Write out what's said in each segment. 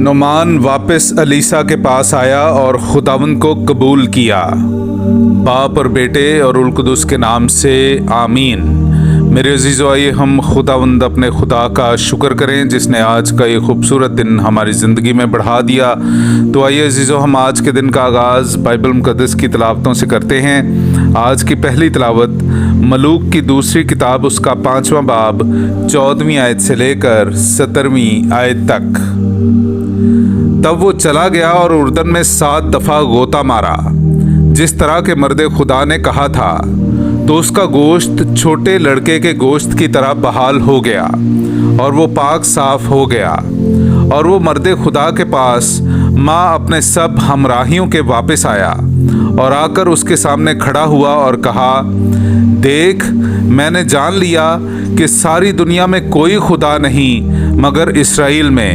نعمان واپس الیسا کے پاس آیا اور خداوند کو قبول کیا۔ باپ اور بیٹے اور روح القدس کے نام سے آمین۔ میرے عزیزو، آئیے ہم خداوند اپنے خدا کا شکر کریں جس نے آج کا یہ خوبصورت دن ہماری زندگی میں بڑھا دیا۔ تو آئیے عزیزو، ہم آج کے دن کا آغاز بائبل مقدس کی تلاوتوں سے کرتے ہیں۔ آج کی پہلی تلاوت ملوک کی دوسری کتاب، اس کا 5واں باب 14ویں آیت سے لے کر 17ویں آیت تک۔ تب وہ چلا گیا اور اردن میں 7 دفعہ غوطہ مارا جس طرح کے مرد خدا نے کہا تھا، تو اس کا گوشت چھوٹے لڑکے کے گوشت کی طرح بحال ہو گیا اور وہ پاک صاف ہو گیا۔ اور وہ مرد خدا کے پاس ماں اپنے سب ہمراہیوں کے واپس آیا اور آ کر اس کے سامنے کھڑا ہوا اور کہا، دیکھ، میں نے جان لیا کہ ساری دنیا میں کوئی خدا نہیں مگر اسرائیل میں،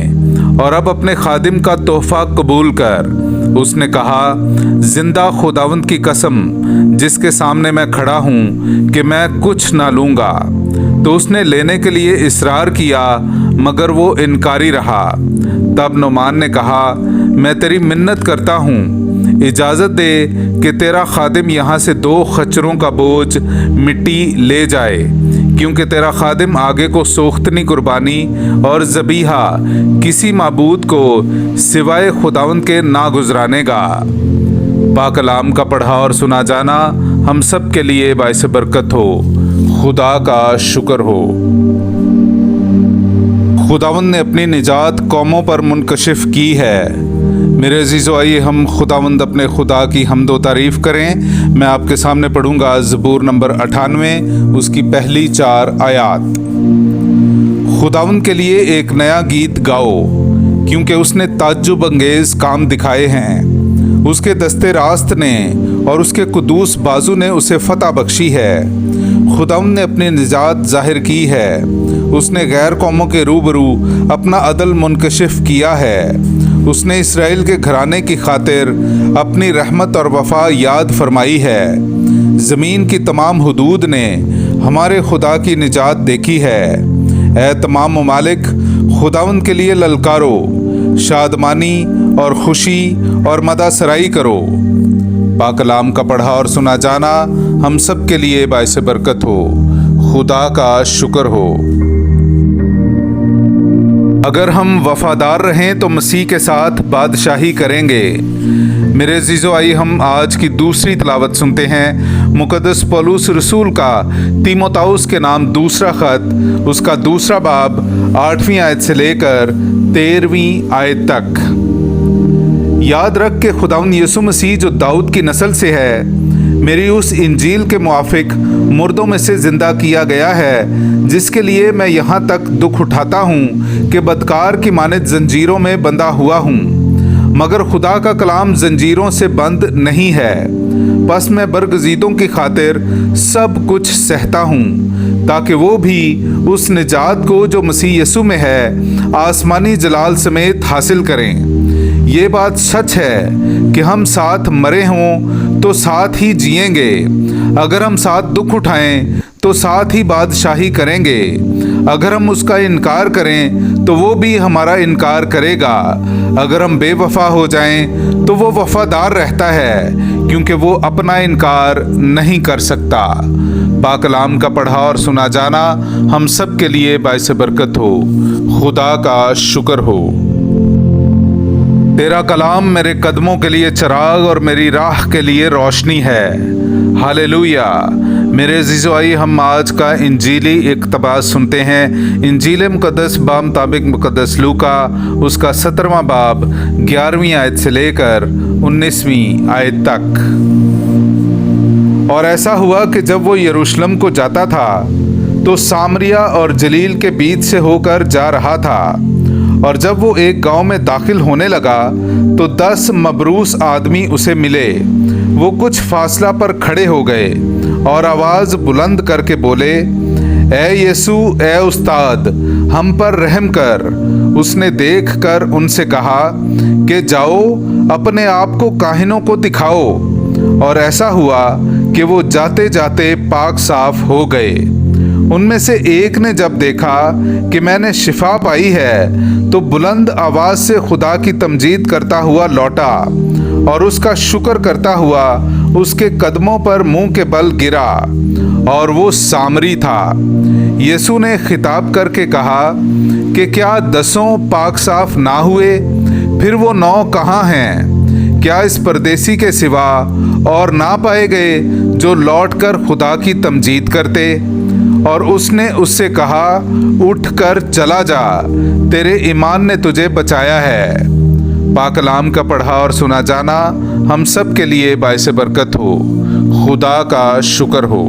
اور اب اپنے خادم کا تحفہ قبول کر۔ اس نے کہا، زندہ خداوند کی قسم جس کے سامنے میں کھڑا ہوں کہ میں کچھ نہ لوں گا۔ تو اس نے لینے کے لیے اصرار کیا مگر وہ انکاری رہا۔ تب نعمان نے کہا، میں تیری منت کرتا ہوں، اجازت دے کہ تیرا خادم یہاں سے 2 خچروں کا بوجھ مٹی لے جائے، کیونکہ تیرا خادم آگے کو سوختنی قربانی اور ذبیحہ کسی معبود کو سوائے خداوند کے نہ گزرانے گا۔ پاک کلام کا پڑھا اور سنا جانا ہم سب کے لیے باعث برکت ہو۔ خدا کا شکر ہو۔ خداوند نے اپنی نجات قوموں پر منکشف کی ہے۔ میرے عزیزو، آئیے ہم خداوند اپنے خدا کی حمد و تعریف کریں۔ میں آپ کے سامنے پڑھوں گا زبور نمبر 98، اس کی پہلی 4 آیات۔ خداوند کے لیے ایک نیا گیت گاؤ، کیونکہ اس نے تعجب انگیز کام دکھائے ہیں۔ اس کے دستے راست نے اور اس کے قدوس بازو نے اسے فتح بخشی ہے۔ خداوند نے اپنی نجات ظاہر کی ہے۔ اس نے غیر قوموں کے روبرو اپنا عدل منکشف کیا ہے۔ اس نے اسرائیل کے گھرانے کی خاطر اپنی رحمت اور وفا یاد فرمائی ہے۔ زمین کی تمام حدود نے ہمارے خدا کی نجات دیکھی ہے۔ اے تمام ممالک، خداوند کے لیے للکارو، شادمانی اور خوشی اور مدح سرائی کرو۔ پاک کلام کا پڑھا اور سنا جانا ہم سب کے لیے باعث برکت ہو۔ خدا کا شکر ہو۔ اگر ہم وفادار رہیں تو مسیح کے ساتھ بادشاہی کریں گے۔ میرے عزیزو، آئیے ہم آج کی دوسری تلاوت سنتے ہیں مقدس پولس رسول کا تیموتھاؤس کے نام دوسرا خط، اس کا 2 باب 8ویں آیت سے لے کر 13ویں آیت تک۔ یاد رکھ کہ خداوند یسوع مسیح جو داؤد کی نسل سے ہے، میری اس انجیل کے موافق مردوں میں سے زندہ کیا گیا ہے، جس کے لیے میں یہاں تک دکھ اٹھاتا ہوں کہ بدکار کی مانند زنجیروں میں بندھا ہوا ہوں، مگر خدا کا کلام زنجیروں سے بند نہیں ہے۔ پس میں برگزیدوں کی خاطر سب کچھ سہتا ہوں، تاکہ وہ بھی اس نجات کو جو مسیح یسوع میں ہے آسمانی جلال سمیت حاصل کریں۔ یہ بات سچ ہے کہ ہم ساتھ مرے ہوں تو ساتھ ہی جئیں گے، اگر ہم ساتھ دکھ اٹھائیں تو ساتھ ہی بادشاہی کریں گے، اگر ہم اس کا انکار کریں تو وہ بھی ہمارا انکار کرے گا، اگر ہم بے وفا ہو جائیں تو وہ وفادار رہتا ہے، کیونکہ وہ اپنا انکار نہیں کر سکتا۔ پاک کلام کا پڑھا اور سنا جانا ہم سب کے لیے باعث برکت ہو۔ خدا کا شکر ہو۔ تیرا کلام میرے قدموں کے لیے چراغ اور میری راہ کے لیے روشنی ہے۔ ہاللویا۔ میرے عزیزو، آئیے ہم آج کا انجیلی اقتباس سنتے ہیں۔ انجیل مقدس بمطابق مقدس لوکا، اس کا 17واں باب 11ویں آیت سے لے کر 19ویں آیت تک۔ اور ایسا ہوا کہ جب وہ یروشلم کو جاتا تھا تو سامریا اور جلیل کے بیچ سے ہو کر جا رہا تھا، اور جب وہ ایک گاؤں میں داخل ہونے لگا تو 10 مبروس آدمی اسے ملے۔ وہ کچھ فاصلہ پر کھڑے ہو گئے اور آواز بلند کر کے بولے، اے یسوع، اے استاد، ہم پر رحم کر۔ اس نے دیکھ کر ان سے کہا کہ جاؤ اپنے آپ کو کاہنوں کو دکھاؤ، اور ایسا ہوا کہ وہ جاتے جاتے پاک صاف ہو گئے۔ ان میں سے ایک نے جب دیکھا کہ میں نے شفا پائی ہے تو بلند آواز سے خدا کی تمجید کرتا ہوا لوٹا اور اس کا شکر کرتا ہوا اس کے قدموں پر منہ کے بل گرا، اور وہ سامری تھا۔ یسوع نے خطاب کر کے کہا کہ کیا 10 پاک صاف نہ ہوئے؟ پھر وہ 9 کہاں ہیں؟ کیا اس پردیسی کے سوا اور نہ پائے گئے جو لوٹ کر خدا کی تمجید کرتے؟ اور اس نے اس سے کہا، اٹھ کر چلا جا، تیرے ایمان نے تجھے بچایا ہے۔ پاک کلام کا پڑھا اور سنا جانا ہم سب کے لیے باعث برکت ہو۔ خدا کا شکر ہو۔